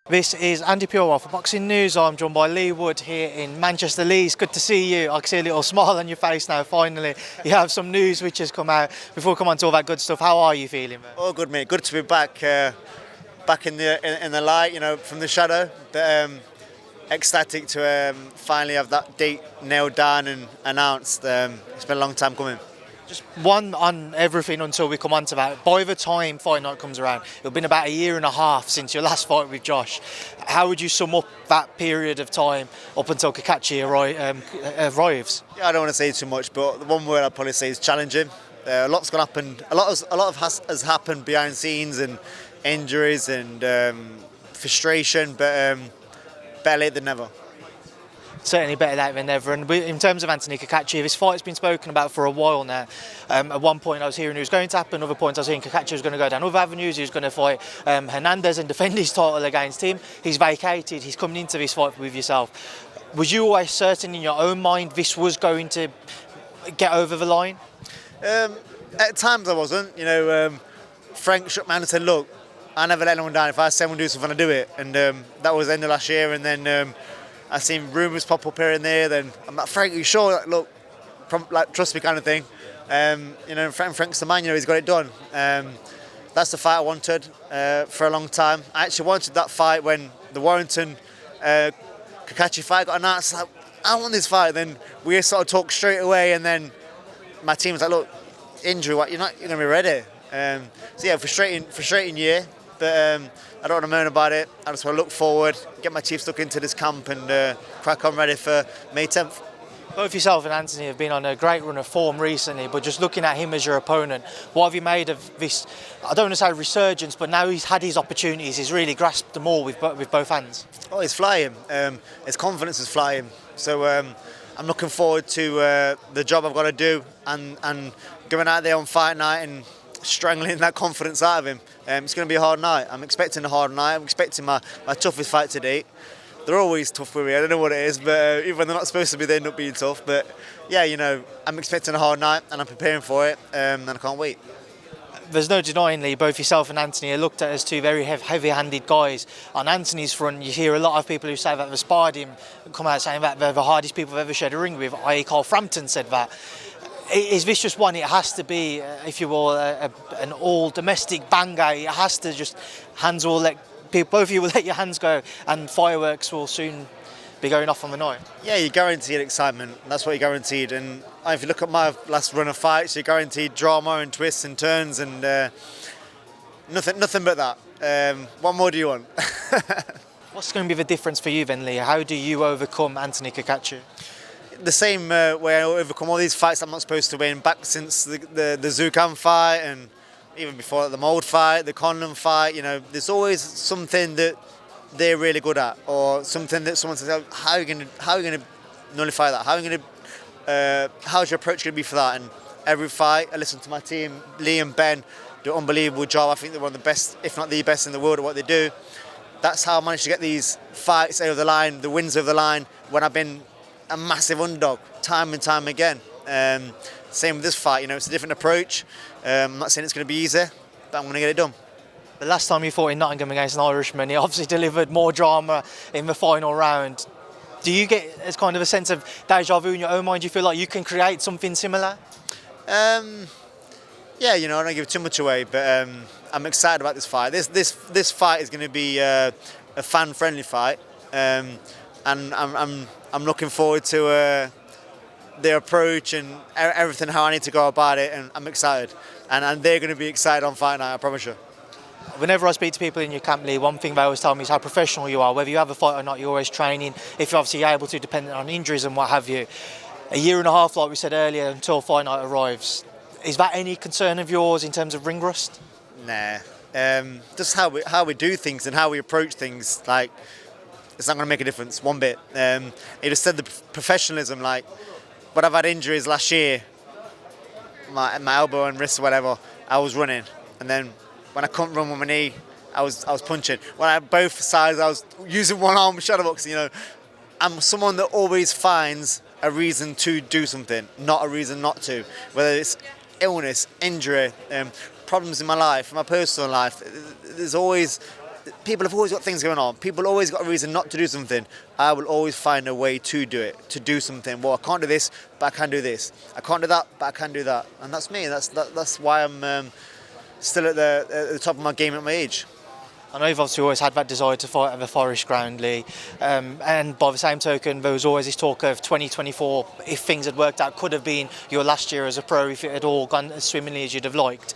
This is Andi Purewal for Boxing News. I'm joined by Leigh Wood here in Manchester. Leigh, it's good to see you. I can see a little smile on your face now, finally. You have some news which has come out. Before we come on to all that good stuff, how are you feeling, man? Oh, good, mate. Good to be back back in the light, from the shadow. But ecstatic to finally have that date nailed down and announced. It's been a long time coming. Just one on everything until we come on to that. By the time fight night comes around, it'll been about a year and a half since your last fight with Josh. How would you sum up that period of time up until Cacace arrives? Yeah, I don't want to say too much, but the one word I'd probably say is challenging. A lot's going to happen. A lot has happened behind the scenes, and injuries and frustration, but better late than never. Certainly better late than never. And in terms of Anthony Cacace, this fight's been spoken about for a while now. At one point I was hearing it was going to happen, other points I was hearing Cacace was going to go down other avenues, he was going to fight Hernandez and defend his title against him. He's vacated, he's coming into this fight with yourself. Was you always certain in your own mind this was going to get over the line? At times I wasn't. Frank shook my hand and said, look, I never let anyone down. If I say someone do something, I do it. And that was the end of last year. And then I seen rumours pop up here and there. Then I'm like, Frank, are you sure? Look, trust me, kind of thing. Frank's the man. He's got it done. That's the fight I wanted for a long time. I actually wanted that fight when the Warrington Cacace fight got announced. Like, I want this fight. Then we sort of talked straight away, and then my team was like, look, injury, you're not going to be ready. So yeah, frustrating year. But I don't want to moan about it. I just want to look forward, get my teeth stuck into this camp and crack on ready for May 10th. Both yourself and Anthony have been on a great run of form recently, but just looking at him as your opponent, what have you made of this, I don't want to say resurgence, but now he's had his opportunities, he's really grasped them all with both hands? Oh, he's flying. His confidence is flying. So I'm looking forward to the job I've got to do and going out there on fight night and strangling that confidence out of him. It's going to be a hard night. I'm expecting a hard night. I'm expecting my toughest fight to date. They're always tough with me. I don't know what it is, but even when they're not supposed to be, they end up being tough. But yeah, I'm expecting a hard night and I'm preparing for it, and I can't wait. There's no denying, Lee, both yourself and Anthony are looked at as two very heavy-handed guys. On Anthony's front, you hear a lot of people who say that they've sparred him come out saying that they're the hardest people they've ever shared a ring with, i.e. Carl Frampton said that. Is this just one? It has to be, if you will, an all-domestic banger. It has to just, hands will let people, both of you will let your hands go, and fireworks will soon be going off on the night. Yeah, you're guaranteed excitement. That's what you're guaranteed. And if you look at my last run of fights, you're guaranteed drama and twists and turns, and nothing but that. What more do you want? What's going to be the difference for you then, Leigh? How do you overcome Anthony Cacace? The same way I overcome all these fights I'm not supposed to win, back since the Zucan fight and even before that, the Mold fight, the Conlon fight. There's always something that they're really good at, or something that someone says, how are you going to nullify that? How's your approach going to be for that? And every fight, I listen to my team. Leigh and Ben do an unbelievable job. I think they're one of the best, if not the best in the world at what they do. That's how I managed to get these fights over the line, the wins over the line, when I've been a massive underdog time and time again. Same with this fight, it's a different approach. I'm not saying it's going to be easy, but I'm going to get it done. The last time you fought in Nottingham against an Irishman, he obviously delivered more drama in the final round. Do you get as kind of a sense of deja vu in your own mind? Do you feel like you can create something similar? Yeah, I don't give too much away, but I'm excited about this fight. This fight is going to be a fan-friendly fight, and I'm looking forward to their approach and everything, how I need to go about it, and I'm excited. And they're going to be excited on fight night, I promise you. Whenever I speak to people in your camp, Leigh, one thing they always tell me is how professional you are. Whether you have a fight or not, you're always training. If you're obviously able to, depending on injuries and what have you. A year and a half, like we said earlier, until fight night arrives. Is that any concern of yours in terms of ring rust? Nah. Just how we do things and how we approach things, like, it's not going to make a difference one bit. He just said the professionalism, like, when I've had injuries last year, my elbow and wrist or whatever, I was running, and then when I couldn't run with my knee, I was punching. When I had both sides, I was using one arm shadowboxing. I'm someone that always finds a reason to do something, not a reason not to. Whether it's illness, injury, problems in my life, my personal life, there's always people have always got things going on. People always got a reason not to do something. I will always find a way to do it, to do something. Well, I can't do this, but I can do this. I can't do that, but I can do that. And that's me. That's why I'm still at the top of my game at my age. I know you've obviously always had that desire to fight at the Forest ground, Leigh. And by the same token, there was always this talk of 2024, if things had worked out, could have been your last year as a pro if it had all gone as swimmingly as you'd have liked.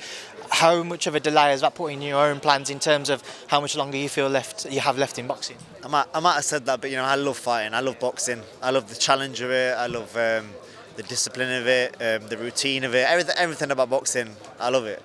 How much of a delay has that put in your own plans in terms of how much longer you feel you have left in boxing? I might have said that, but I love fighting. I love boxing. I love the challenge of it. I love the discipline of it, the routine of it. Everything about boxing, I love it.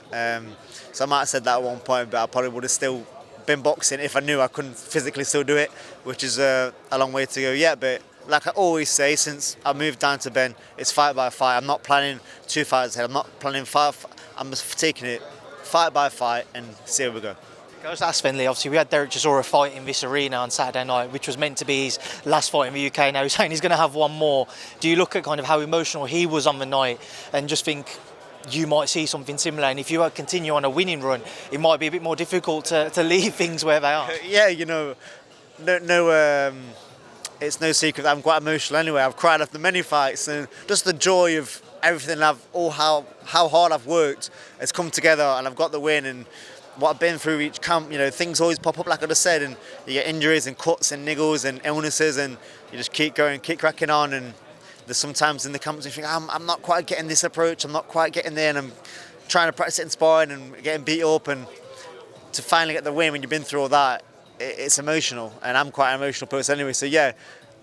So I might have said that at one point, but I probably would have still been boxing if I knew I couldn't physically still do it, which is a long way to go yet. But like I always say, since I moved down to Ben, it's fight by fight. I'm not planning 2 fights ahead. I'm not planning 5. I'm just taking it fight by fight and see where we go. I was asked then, Leigh, obviously we had Derek Chisora fight in this arena on Saturday night, which was meant to be his last fight in the UK. Now he's saying he's going to have one more. Do you look at kind of how emotional he was on the night and just think you might see something similar? And if you continue on a winning run, it might be a bit more difficult to leave things where they are. Yeah, it's no secret that I'm quite emotional anyway. I've cried after many fights, and just the joy of everything how hard I've worked has come together, and I've got the win. And what I've been through each camp, things always pop up, like I just said, and you get injuries and cuts and niggles and illnesses, and you just keep going, keep cracking on. And there's sometimes in the camps you think, I'm not quite getting this approach, I'm not quite getting there, and I'm trying to practice it in sparring and getting beat up, and to finally get the win when you've been through all that, it's emotional, and I'm quite an emotional person anyway. So yeah,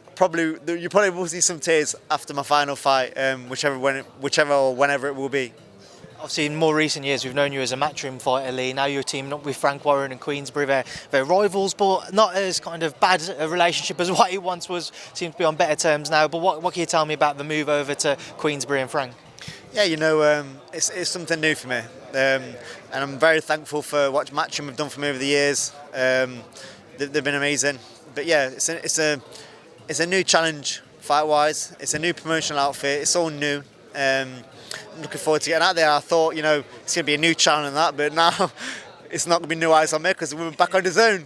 you probably will see some tears after my final fight, whichever or whenever it will be. Obviously, in more recent years, we've known you as a matchroom fighter, Leigh. Now you're teaming up with Frank Warren and Queensbury. They're rivals, but not as kind of bad a relationship as what it once was. Seems to be on better terms now. But what can you tell me about the move over to Queensbury and Frank? Yeah, it's something new for me, and I'm very thankful for what Matchroom have done for me over the years. They've been amazing. But yeah, it's a new challenge fight-wise. It's a new promotional outfit. It's all new. I'm looking forward to getting out there. I thought, it's going to be a new challenge and that, but now it's not going to be new eyes on me because we're back on the zone,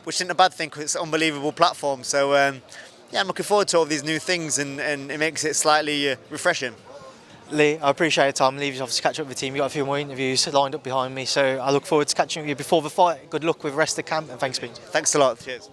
which isn't a bad thing because it's an unbelievable platform. So yeah, I'm looking forward to all these new things, and it makes it slightly refreshing. Leigh, I appreciate your time. Leigh, obviously catch up with the team. You've got a few more interviews lined up behind me, so I look forward to catching up with you before the fight. Good luck with the rest of the camp, and thanks, Pete. Thanks a lot. Cheers.